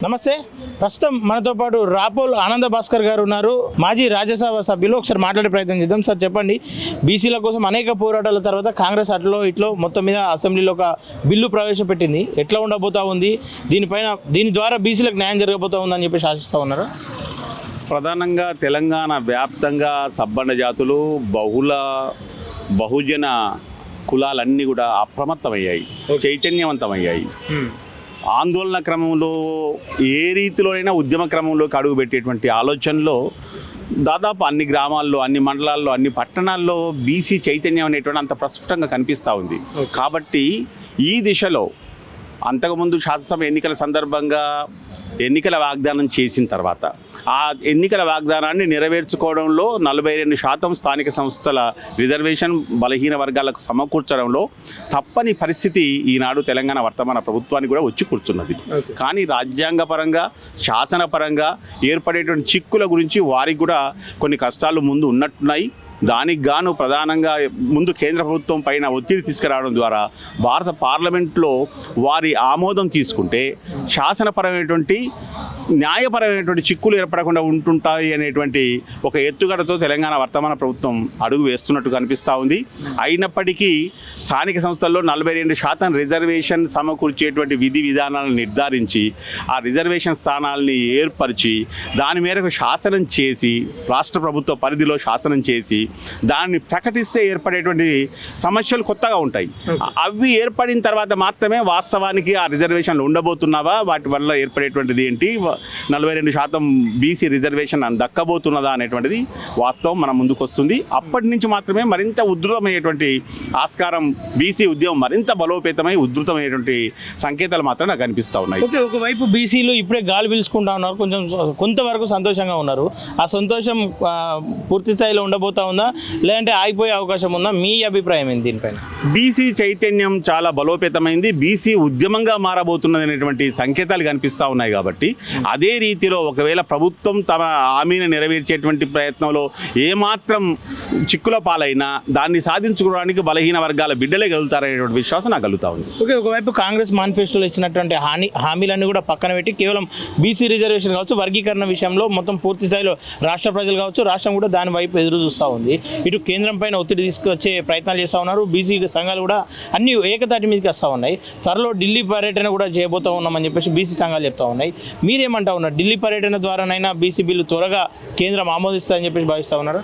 నమస్తే. ప్రస్తుతం మనతో పాటు రాపోల్ ఆనంద భాస్కర్ గారు ఉన్నారు, మాజీ రాజ్యసభ సభ్యులు. ఒకసారి మాట్లాడే ప్రయత్నం చేద్దాం. సార్ చెప్పండి, బీసీల కోసం అనేక పోరాటాల తర్వాత కాంగ్రెస్ అట్లో ఇట్లో మొత్తం మీద అసెంబ్లీలో ఒక బిల్లు ప్రవేశపెట్టింది. ఎట్లా ఉండబోతా ఉంది, దీని ద్వారా బీసీలకు న్యాయం జరగబోతా ఉందని చెప్పి ఆశిస్తూ ఉన్నారు. ప్రధానంగా తెలంగాణ వ్యాప్తంగా సబ్బండ జాతులు బహుజన కులాలన్నీ కూడా అప్రమత్తమయ్యాయి, చైతన్యవంతమయ్యాయి. ఆందోళన క్రమంలో ఏ రీతిలోనైనా ఉద్యమ క్రమంలోకి అడుగుపెట్టేటువంటి ఆలోచనలో దాదాపు అన్ని గ్రామాల్లో, అన్ని మండలాల్లో, అన్ని పట్టణాల్లో బీసీ చైతన్యం అనేటువంటి అంత ప్రస్ఫుటంగా కనిపిస్తూ ఉంది. కాబట్టి ఈ దిశలో అంతకుముందు శాసనసభ ఎన్నికల సందర్భంగా ఎన్నికల వాగ్దానం చేసిన తర్వాత ఆ ఎన్నికల వాగ్దానాన్ని నెరవేర్చుకోవడంలో 42% స్థానిక సంస్థల రిజర్వేషన్ బలహీన వర్గాలకు సమకూర్చడంలో తప్పని పరిస్థితి ఈనాడు తెలంగాణ వర్తమాన ప్రభుత్వానికి కూడా వచ్చి కూర్చున్నది. కానీ రాజ్యాంగపరంగా, శాసనపరంగా ఏర్పడేటువంటి చిక్కుల గురించి వారికి కూడా కొన్ని కష్టాలు ముందు ఉన్నట్టున్నాయి. దానికి గాను ప్రధానంగా ముందు కేంద్ర ప్రభుత్వం పైన ఒత్తిడి తీసుకురావడం ద్వారా భారత పార్లమెంట్లో వారి ఆమోదం తీసుకుంటే శాసనపరమైనటువంటి న్యాయపరమైనటువంటి చిక్కులు ఏర్పడకుండా ఉంటుంటాయి అనేటువంటి ఒక ఎత్తుగడతో తెలంగాణ వర్తమాన ప్రభుత్వం అడుగు వేస్తున్నట్టు కనిపిస్తూ ఉంది. అయినప్పటికీ స్థానిక సంస్థల్లో 42% రిజర్వేషన్ సమకూర్చేటువంటి విధి విధానాలను నిర్ధారించి ఆ రిజర్వేషన్ స్థానాలని ఏర్పరిచి దాని మేరకు శాసనం చేసి, రాష్ట్ర ప్రభుత్వ పరిధిలో శాసనం చేసి దాన్ని ప్రకటిస్తే ఏర్పడేటువంటి సమస్యలు కొత్తగా ఉంటాయి. అవి ఏర్పడిన తర్వాత మాత్రమే వాస్తవానికి ఆ రిజర్వేషన్లు ఉండబోతున్నావా, వాటి వల్ల ఏర్పడేటువంటిది ఏంటి, 42% బీసీ రిజర్వేషన్ దక్కబోతున్నదా అనేటువంటిది వాస్తవం మన ముందుకు వస్తుంది. అప్పటి నుంచి మాత్రమే మరింత ఉధృతమయ్యేటువంటి ఆస్కారం, బీసీ ఉద్యమం మరింత బలోపేతమై ఉధృతమయ్యేటువంటి సంకేతాలు మాత్రం నాకు కనిపిస్తూ ఉన్నాయి. ఒకవైపు బీసీలు ఇప్పుడే గాలి పీల్చుకుంటా ఉన్నారు, కొంతవరకు సంతోషంగా ఉన్నారు. ఆ సంతోషం పూర్తి స్థాయిలో ఉండబోతా ఉందా, లేదంటే ఆగిపోయే అవకాశం ఉందా? మీ అభిప్రాయం ఏంటి దీనిపైన? బీసీ చైతన్యం చాలా బలోపేతమైంది, బీసీ ఉద్యమంగా మారబోతున్నది అనేటువంటి సంకేతాలు కనిపిస్తూ ఉన్నాయి. కాబట్టి అదే రీతిలో ఒకవేళ ప్రభుత్వం తమ హామీని నెరవేర్చేటువంటి ప్రయత్నంలో ఏమాత్రం చిక్కుల పాలైనా దాన్ని సాధించుకోవడానికి బలహీన వర్గాల బిడ్డలే గెలుతారనేటువంటి విశ్వాసం నాకు కలుగుతా ఉంది. ఒకవైపు కాంగ్రెస్ మేనిఫెస్టోలో ఇచ్చినటువంటి హామీలన్నీ కూడా పక్కన పెట్టి కేవలం బీసీ రిజర్వేషన్ కావచ్చు, వర్గీకరణ విషయంలో మొత్తం పూర్తి స్థాయిలో రాష్ట్ర ప్రజలు కావచ్చు, రాష్ట్రం కూడా దాని వైపు ఎదురు చూస్తూ ఉంది. ఇటు కేంద్రం పైన ఒత్తిడి తీసుకొచ్చే ప్రయత్నాలు చేస్తూ ఉన్నారు. బీసీ సంఘాలు కూడా అన్ని ఏకతాటి మీదకి వస్తూ ఉన్నాయి. త్వరలో ఢిల్లీ పర్యటన కూడా చేయబోతూ ఉన్నామని చెప్పేసి బీసీ సంఘాలు చెప్తా ఉన్నాయి. మీరేమంటా ఉన్నారు? ఢిల్లీ పర్యటన ద్వారానైనా బీసీ బిల్లు త్వరగా కేంద్రం ఆమోదిస్తుందని చెప్పేసి భావిస్తూ ఉన్నారు.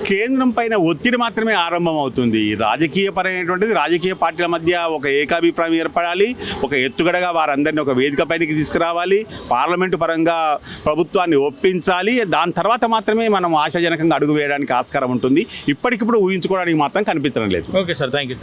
కేంద్రం పైన ఒత్తిడి మాత్రమే ఆరంభం అవుతుంది. రాజకీయపరమైనటువంటిది రాజకీయ పార్టీల మధ్య ఒక ఏకాభిప్రాయం ఏర్పడాలి, ఒక ఎత్తుగడగా వారందరినీ ఒక వేదిక పైనకి తీసుకురావాలి, పార్లమెంటు పరంగా ప్రభుత్వాన్ని ఒప్పించాలి. దాని తర్వాత మాత్రమే మనం ఆశాజనకంగా అడుగు వేయడానికి ఆస్కారం ఉంటుంది. ఇప్పటికిప్పుడు ఊహించుకోవడానికి మాత్రం కనిపించడం లేదు. Okay sir, thank you.